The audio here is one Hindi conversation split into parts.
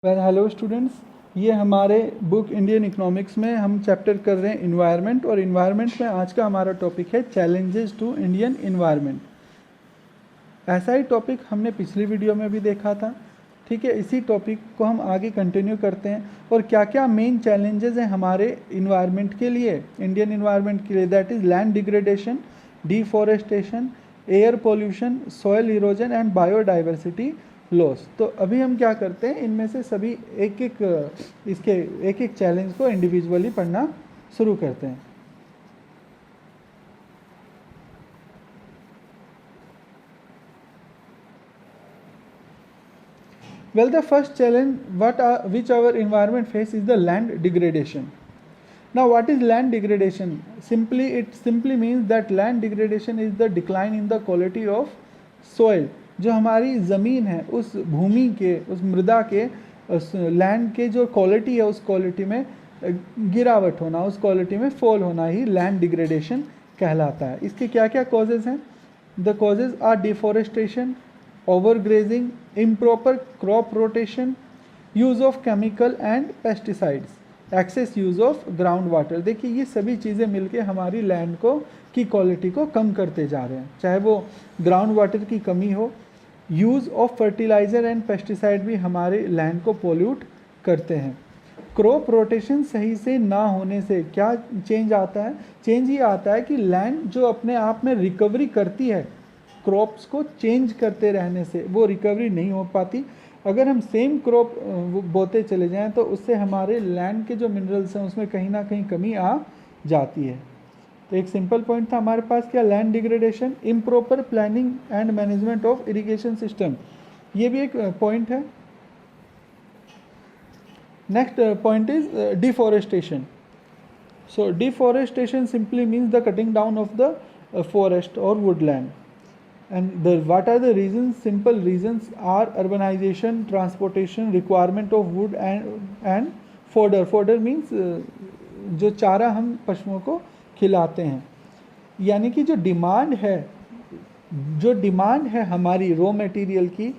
हेलो स्टूडेंट्स, ये हमारे बुक इंडियन इकोनॉमिक्स में हम चैप्टर कर रहे हैं इन्वायरमेंट। और इन्वायरमेंट में आज का हमारा टॉपिक है चैलेंजेस टू इंडियन इन्वायरमेंट। ऐसा ही टॉपिक हमने पिछली वीडियो में भी देखा था। ठीक है, इसी टॉपिक को हम आगे कंटिन्यू करते हैं। और क्या क्या मेन चैलेंजेस हैं हमारे इन्वायरमेंट के लिए, इंडियन इन्वायरमेंट के लिए, that is land degradation, deforestation, air pollution, soil erosion and biodiversity loss. तो अभी हम क्या करते हैं, इनमें से सभी एक एक चैलेंज को इंडिविजुअली पढ़ना शुरू करते हैं। Well, the first challenge which our environment face is the land degradation. Now, what is land degradation? It simply means that land degradation is the decline in the quality of soil. जो हमारी ज़मीन है, उस भूमि के, उस मृदा के, उस लैंड के जो क्वालिटी है, उस क्वालिटी में गिरावट होना, उस क्वालिटी में फॉल होना ही लैंड डिग्रेडेशन कहलाता है। इसके क्या क्या कॉजेज़ हैं? The causes are deforestation, overgrazing, improper crop rotation, use of chemical and pesticides, excess use of ground water। देखिए, ये सभी चीज़ें मिलके हमारी लैंड को की क्वालिटी को कम करते जा रहे हैं। चाहे वो ग्राउंड वाटर की कमी हो, use of fertiliser and pesticide भी हमारे लैंड को पोल्यूट करते हैं। क्रॉप रोटेशन सही से ना होने से क्या चेंज आता है? चेंज ये आता है कि लैंड जो अपने आप में रिकवरी करती है, क्रॉप्स को चेंज करते रहने से वो रिकवरी नहीं हो पाती। अगर हम सेम क्रॉप बोते चले जाएं तो उससे हमारे लैंड के जो मिनरल्स हैं उसमें कहीं ना कहीं कमी आ जाती है। तो एक सिंपल पॉइंट था हमारे पास, क्या? Land degradation, improper planning and management of irrigation system, ये भी एक पॉइंट है। Next point is deforestation. So deforestation simply means the cutting down of the forest or woodland. And what are the reasons? Simple reasons are urbanization, transportation, requirement of wood and fodder. Fodder means जो चारा हम पशुओं को खिलाते हैं, यानी कि जो डिमांड है हमारी रॉ मटेरियल की,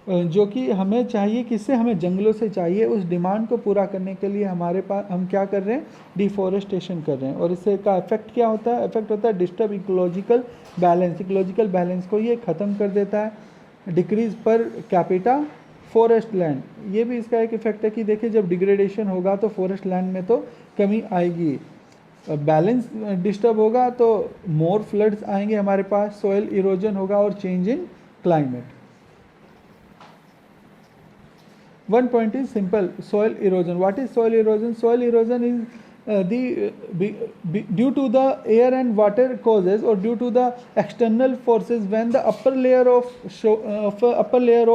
जो कि हमें चाहिए, किससे? हमें जंगलों से चाहिए। उस डिमांड को पूरा करने के लिए हमारे पास हम क्या कर रहे हैं? डिफॉरेस्टेशन कर रहे हैं। और इससे का इफेक्ट क्या होता है? इफेक्ट होता है disturb ecological balance. Ecological balance को ये ख़त्म कर देता है। Decrease per capita forest land, ये भी इसका एक इफेक्ट है कि देखिए, जब डिग्रेडेशन होगा तो फॉरेस्ट लैंड में तो कमी आएगी। बैलेंस डिस्टर्ब होगा तो मोर फ्लड्स आएंगे हमारे पास, सॉयल इरोजन होगा और change in climate. One point is simple: soil erosion. What is soil erosion? Soil erosion is due to the air and water causes, or due to the external forces, when the upper layer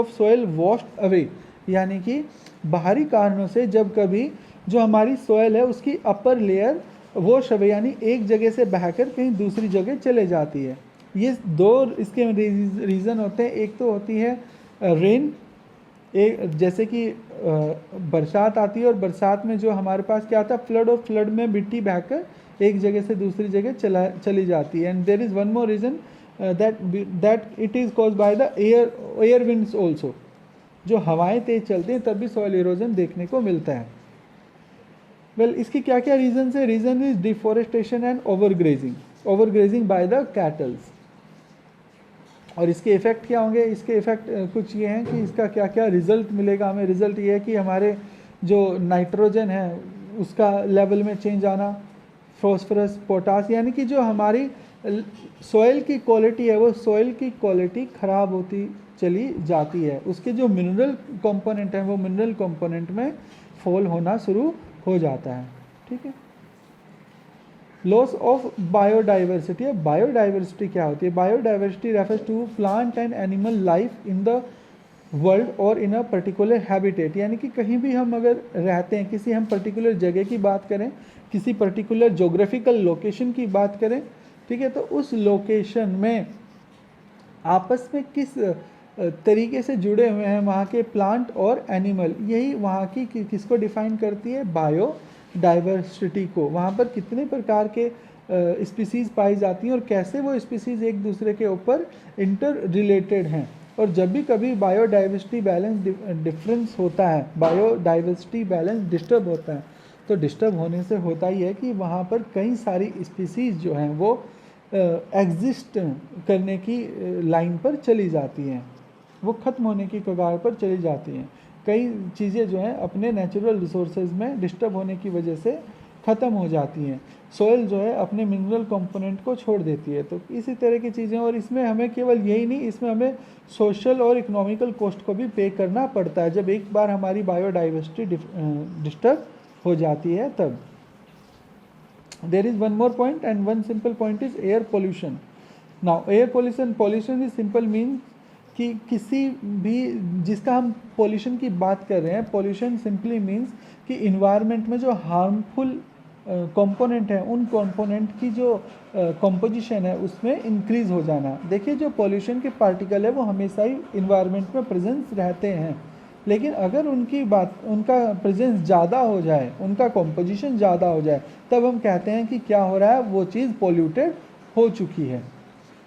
of soil washed away. यानी कि बाहरी कारणों से जब कभी जो हमारी सोयल है उसकी अपर लेयर वॉश अवे, यानी एक जगह से बहकर कहीं दूसरी जगह चले जाती है। ये दो इसके रीज़न होते हैं। एक तो होती है रेन, एक जैसे कि बरसात आती है और बरसात में जो हमारे पास क्या आता है? फ्लड। और फ्लड में मिट्टी बहकर एक जगह से दूसरी जगह चली जाती है। And there is one more reason that it is cause by the air winds also. जो हवाएं तेज चलती हैं तब भी सॉइल इरोजन देखने को मिलता है। वेल, इसकी क्या क्या रीजन है? Reason is deforestation and overgrazing by the kettles. और इसके इफ़ेक्ट क्या होंगे? इसके इफ़ेक्ट कुछ ये हैं कि इसका क्या क्या रिज़ल्ट मिलेगा हमें। रिज़ल्ट ये है कि हमारे जो नाइट्रोजन है उसका लेवल में चेंज आना, फॉस्फोरस, पोटास, यानी कि जो हमारी सॉइल की क्वालिटी है वो सॉइल की क्वालिटी ख़राब होती चली जाती है। उसके जो मिनरल कंपोनेंट हैं वो मिनरल कंपोनेंट में फॉल होना शुरू हो जाता है। ठीक है। Loss of biodiversity. है बायोडाइवर्सिटी क्या होती है? Biodiversity refers to plant and animal life in the world और इन अ पर्टिकुलर हैबिटेट। यानी कि कहीं भी हम अगर रहते हैं, किसी हम पर्टिकुलर जगह की बात करें, किसी पर्टिकुलर जोग्राफिकल लोकेशन की बात करें, ठीक है, तो उस लोकेशन में आपस में किस तरीके से जुड़े हुए हैं वहाँ के प्लांट और एनिमल, यही वहाँ की किसको डिफाइन करती है? बायो डाइवर्सिटी को। वहाँ पर कितने प्रकार के स्पीसीज़ पाई जाती हैं और कैसे वो स्पीसीज़ एक दूसरे के ऊपर इंटर रिलेटेड हैं। और जब भी कभी बायोडाइवर्सिटी बैलेंस डिफरेंस होता है, बायोडाइवर्सिटी बैलेंस डिस्टर्ब होता है, तो डिस्टर्ब होने से होता ही है कि वहाँ पर कई सारी स्पीसीज़ जो हैं वो एग्जिस्ट करने की लाइन पर चली जाती हैं, वो ख़त्म होने की कगार पर चली जाती हैं। कई चीज़ें जो हैं अपने नेचुरल रिसोर्सेज में डिस्टर्ब होने की वजह से ख़त्म हो जाती हैं। सोयल जो है अपने मिनरल कंपोनेंट को छोड़ देती है। तो इसी तरह की चीज़ें, और इसमें हमें केवल यही नहीं, इसमें हमें सोशल और इकोनॉमिकल कॉस्ट को भी पे करना पड़ता है जब एक बार हमारी बायोडाइवर्सिटी डिस्टर्ब हो जाती है तब। There is one more point and one simple point is air pollution. Now air pollution is simple mean कि किसी भी जिसका हम पोल्यूशन की बात कर रहे हैं, पोल्यूशन सिंपली मीन्स कि इन्वायरमेंट में जो हार्मफुल कंपोनेंट है उन कंपोनेंट की जो कंपोजिशन है उसमें इंक्रीज़ हो जाना। देखिए जो पोल्यूशन के पार्टिकल है वो हमेशा ही इन्वायरमेंट में प्रेजेंस रहते हैं, लेकिन अगर उनका प्रेजेंस ज़्यादा हो जाए, उनका कंपोजिशन ज़्यादा हो जाए, तब हम कहते हैं कि क्या हो रहा है, वो चीज़ पोल्यूटेड हो चुकी है।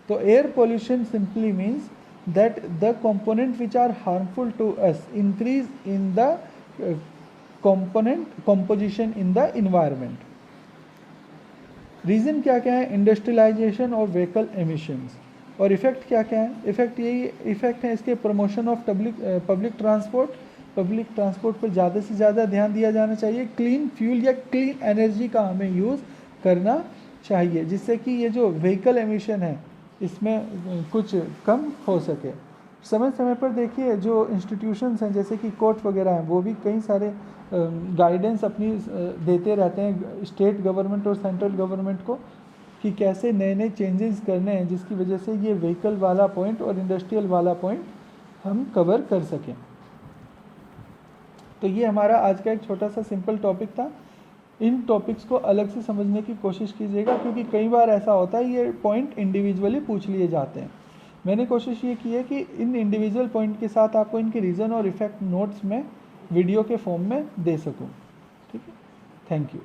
तो air pollution simply means that the component which are harmful to us increase in the component composition in the environment. Reason क्या क्या है? इंडस्ट्रियलाइजेशन और व्हीकल एमिशंस। और इफ़ेक्ट क्या क्या है? इफ़ेक्ट यही इफ़ेक्ट है इसके प्रमोशन ऑफ पब्लिक ट्रांसपोर्ट पर ज़्यादा से ज़्यादा ध्यान दिया जाना चाहिए। क्लीन फ्यूल या क्लीन एनर्जी का हमें यूज़ करना चाहिए जिससे कि ये जो व्हीकल एमिशन है इसमें कुछ कम हो सके। समय समय पर देखिए जो इंस्टीट्यूशंस हैं जैसे कि कोर्ट वगैरह हैं, वो भी कई सारे गाइडेंस अपनी देते रहते हैं स्टेट गवर्नमेंट और सेंट्रल गवर्नमेंट को कि कैसे नए नए चेंजेस करने हैं जिसकी वजह से ये व्हीकल वाला पॉइंट और इंडस्ट्रियल वाला पॉइंट हम कवर कर सकें। तो ये हमारा आज का एक छोटा सा सिंपल टॉपिक था। इन टॉपिक्स को अलग से समझने की कोशिश कीजिएगा क्योंकि कई बार ऐसा होता है ये पॉइंट इंडिविजुअली पूछ लिए जाते हैं। मैंने कोशिश ये की है कि इन इंडिविजुअल पॉइंट के साथ आपको इनके रीज़न और इफ़ेक्ट नोट्स में वीडियो के फॉर्म में दे सकूं। ठीक है, थैंक यू।